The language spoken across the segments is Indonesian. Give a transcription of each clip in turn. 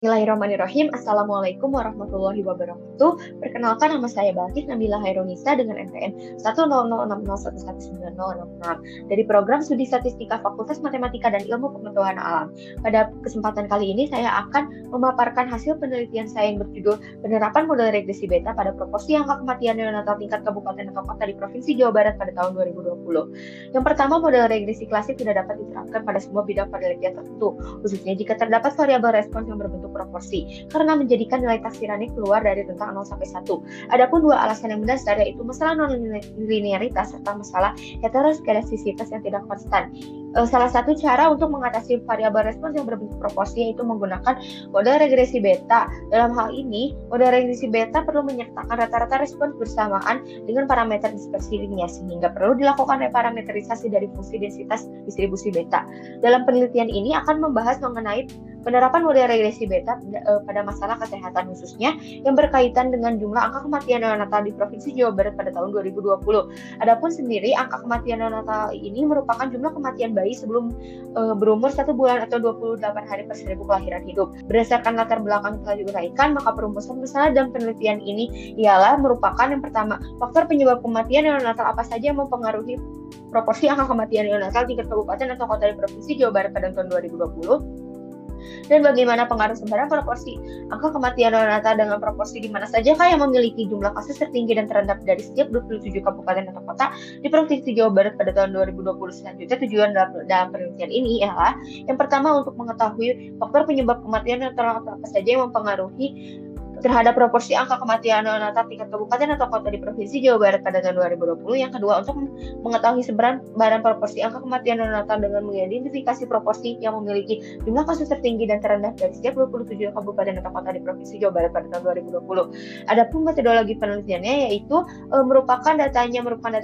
Bismillahirrahmanirrahim. Assalamualaikum warahmatullahi wabarakatuh. Perkenalkan, nama saya Balkis Nabila Hairunisa dengan NPM 10060111906 dari Program Studi Statistika Fakultas Matematika dan Ilmu Pengetahuan Alam. Pada kesempatan kali ini saya akan memaparkan hasil penelitian saya yang berjudul Penerapan Model Regresi Beta pada Proporsi Angka Kematian Neonatal Tingkat Kabupaten atau Kota di Provinsi Jawa Barat pada tahun 2020. Yang pertama, model regresi klasik tidak dapat diterapkan pada semua bidang penelitian tertentu, khususnya jika terdapat variabel respons yang berbentuk proporsi, karena menjadikan nilai taksirannya keluar dari rentang 0 sampai 1. Adapun dua alasan yang mendasar, yaitu masalah non-linearitas serta masalah heteroskedastisitas yang tidak konstan. Salah satu cara untuk mengatasi variabel respons yang berbentuk proporsi yaitu menggunakan model regresi beta. Dalam hal ini, model regresi beta perlu menyertakan rata-rata respons bersamaan dengan parameter dispersinya, sehingga perlu dilakukan reparameterisasi dari fungsi densitas distribusi beta. Dalam penelitian ini akan membahas mengenai penerapan model regresi beta pada masalah kesehatan, khususnya yang berkaitan dengan jumlah angka kematian neonatal di Provinsi Jawa Barat pada tahun 2020. Adapun sendiri angka kematian neonatal ini merupakan jumlah kematian bayi sebelum berumur 1 bulan atau 28 hari per 1000 kelahiran hidup. Berdasarkan latar belakang telah diuraikan, maka perumusan masalah dalam penelitian ini ialah merupakan yang pertama, faktor penyebab kematian neonatal apa saja yang mempengaruhi proporsi angka kematian neonatal tingkat kabupaten atau kota di Provinsi Jawa Barat pada tahun 2020. Dan bagaimana pengaruh sebenarnya proporsi angka kematian neonatal dengan proporsi di mana sajakah yang memiliki jumlah kasus tertinggi dan terendah dari setiap 27 kabupaten atau kota di Provinsi Jawa Barat pada tahun 2020. Selanjutnya, tujuan dalam penelitian ini ialah yang pertama untuk mengetahui faktor penyebab kematian neonatal apa saja yang mempengaruhi terhadap proporsi angka kematian neonatal tingkat kabupaten atau kota di Provinsi Jawa Barat pada tahun 2020. Yang kedua, untuk mengetahui sebaran proporsi angka kematian neonatal dengan mengidentifikasi proporsi yang memiliki jumlah kasus tertinggi dan terendah dari setiap 27 kabupaten atau kota di Provinsi Jawa Barat pada tahun 2020. Adapun metodologi penelitiannya yaitu merupakan data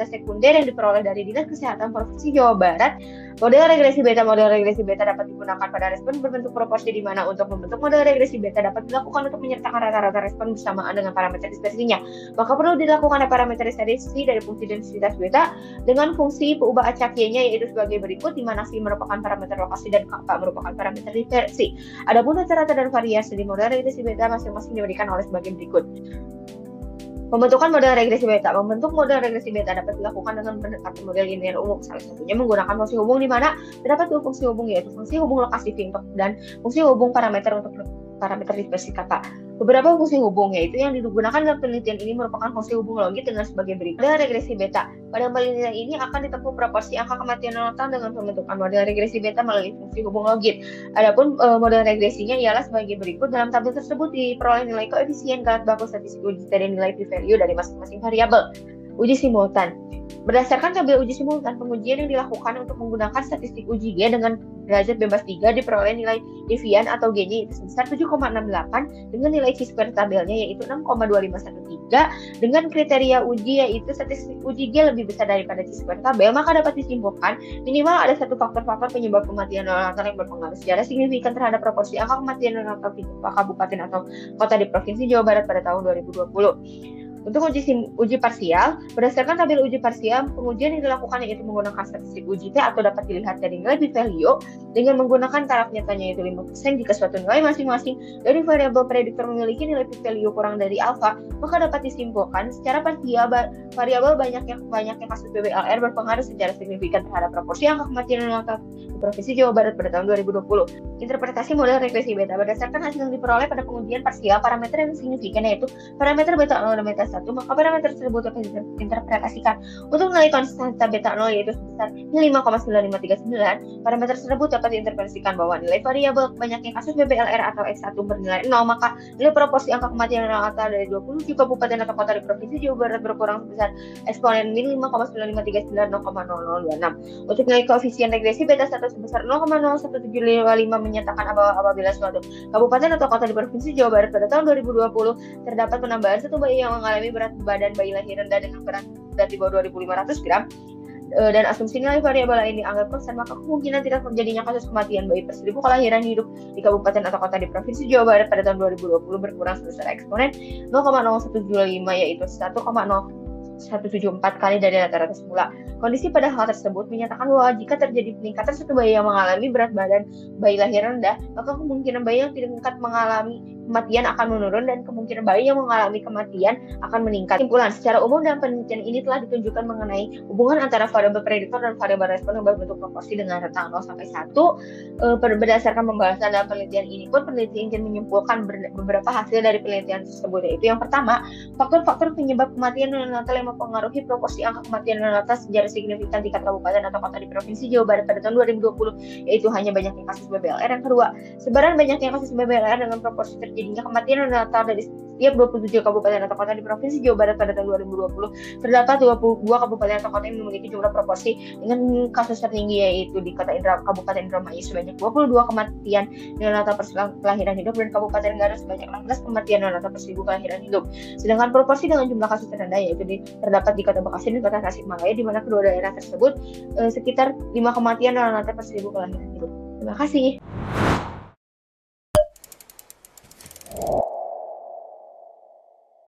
sekunder yang diperoleh dari Dinas Kesehatan Provinsi Jawa Barat. Model regresi beta dapat digunakan pada respon berbentuk proporsi, di mana untuk membentuk model regresi beta dapat dilakukan untuk menyertakan rata-rata respon bersamaan dengan parameter dispersinya. Maka perlu dilakukan parameterisasi dari fungsi densitas beta dengan fungsi peubah acak Y-nya yaitu sebagai berikut, di mana psi merupakan parameter lokasi dan kappa merupakan parameter dispersi. Adapun rata-rata dan variasi di model regresi beta masing-masing diberikan oleh sebagai berikut. Pembentukan model regresi beta. Membentuk model regresi beta dapat dilakukan dengan pendekatan model linear umum. Salah satunya menggunakan fungsi hubung, di mana terdapat dua fungsi hubung, yaitu fungsi hubung lokasi dan fungsi hubung parameter untuk parameter dispersi kappa. Beberapa fungsi hubung yaitu yang digunakan dalam penelitian ini merupakan fungsi hubung logit dengan sebagai berikut. Model regresi beta. Pada penelitian ini akan ditempuh proporsi angka kematian neonatal dengan pembentukan model regresi beta melalui fungsi hubung logit. Adapun model regresinya ialah sebagai berikut. Dalam tabel tersebut diperoleh nilai koefisien garis baku statistik uji dari nilai p-value dari masing-masing variabel. Uji simultan. Berdasarkan tabel uji simultan, pengujian yang dilakukan untuk menggunakan statistik uji G dengan derajat bebas 3 diperoleh nilai Devian atau G-nya itu sebesar 7,68 dengan nilai chi-square tabelnya yaitu 6,2513. Dengan kriteria uji yaitu statistik uji G lebih besar daripada chi-square tabel, maka dapat disimpulkan minimal ada satu faktor-faktor penyebab kematian neonatal yang berpengaruh secara signifikan terhadap proporsi angka kematian neonatal tingkat kabupaten atau kota di Provinsi Jawa Barat pada tahun 2020. Untuk uji parsial, berdasarkan tabel uji parsial, pengujian yang dilakukan yaitu menggunakan statistik uji T atau dapat dilihat dari nilai p-value dengan menggunakan taraf nyatanya yaitu 5% jika suatu nilai masing-masing dari variabel prediktor memiliki nilai p-value kurang dari alfa, maka dapat disimpulkan secara parsial variabel banyaknya kasus PBLR berpengaruh secara signifikan terhadap proporsi angka kematian neonatal di Provinsi Jawa Barat pada tahun 2020. Interpretasi model regresi beta. Berdasarkan hasil yang diperoleh pada pengujian parsial, parameter yang signifikan yaitu parameter beta 0 dan beta 1, maka parameter tersebut dapat diinterpretasikan untuk nilai konstanta beta 0 yaitu sebesar 5,9539. Parameter tersebut dapat diinterpretasikan bahwa nilai variabel banyaknya kasus PBLR atau X1 bernilai 0, maka nilai proporsi angka kematian neonatal dari 20 kabupaten atau kota di Provinsi Jawa Barat berkurang sebesar eksponen min 5,9539 0,0026. Untuk nilai koefisien regresi beta 1 sebesar 0,01755 menyatakan apabila suatu kabupaten atau kota di Provinsi Jawa Barat pada tahun 2020 terdapat penambahan satu bayi yang mengalami berat badan bayi lahir rendah dengan berat di bawah 2.500 gram dan asumsi nilai variabel ini dianggap konstan, maka kemungkinan tidak terjadinya kasus kematian bayi per 1000 kelahiran hidup di kabupaten atau kota di Provinsi Jawa Barat pada tahun 2020 berkurang sebesar eksponen 0,0175 yaitu 1,0 1,174 kali dari rata-rata semula. Kondisi pada hal tersebut menyatakan bahwa jika terjadi peningkatan satu bayi yang mengalami berat badan bayi lahir rendah, maka kemungkinan bayi yang tidak mengalami kematian akan menurun dan kemungkinan bayi yang mengalami kematian akan meningkat. Kesimpulan, secara umum dalam penelitian ini telah ditunjukkan mengenai hubungan antara variabel prediktor dan variabel respon yang berbentuk proporsi dengan rentang 0 sampai 1. Berdasarkan pembahasan dalam penelitian ini pun, peneliti ingin menyimpulkan beberapa hasil dari penelitian tersebut, yaitu yang pertama, faktor-faktor penyebab kematian neonatal yang mempengaruhi proporsi angka kematian neonatal secara signifikan di kabupaten atau kota di Provinsi Jawa Barat pada tahun 2020, yaitu hanya banyaknya kasus BBLR. Yang kedua, sebaran banyaknya kasus BBLR dengan proporsi terjadinya kematian neonatal dari setiap 27 kabupaten atau kota di Provinsi Jawa Barat pada tahun 2020, terdapat 22 kabupaten atau kota yang memiliki jumlah proporsi dengan kasus tertinggi, yaitu di Kabupaten Indramayu sebanyak 22 kematian neonatal per kelahiran hidup dan Kabupaten Garut sebanyak 16 kematian neonatal per 1.000 kelahiran hidup. Sedangkan proporsi dengan jumlah kasus terendah yaitu terdapat di Kota Bekasi dan Kota Tasikmalaya, di mana kedua daerah tersebut sekitar 5 kematian neonatal per 1.000 kelahiran hidup. Terima kasih.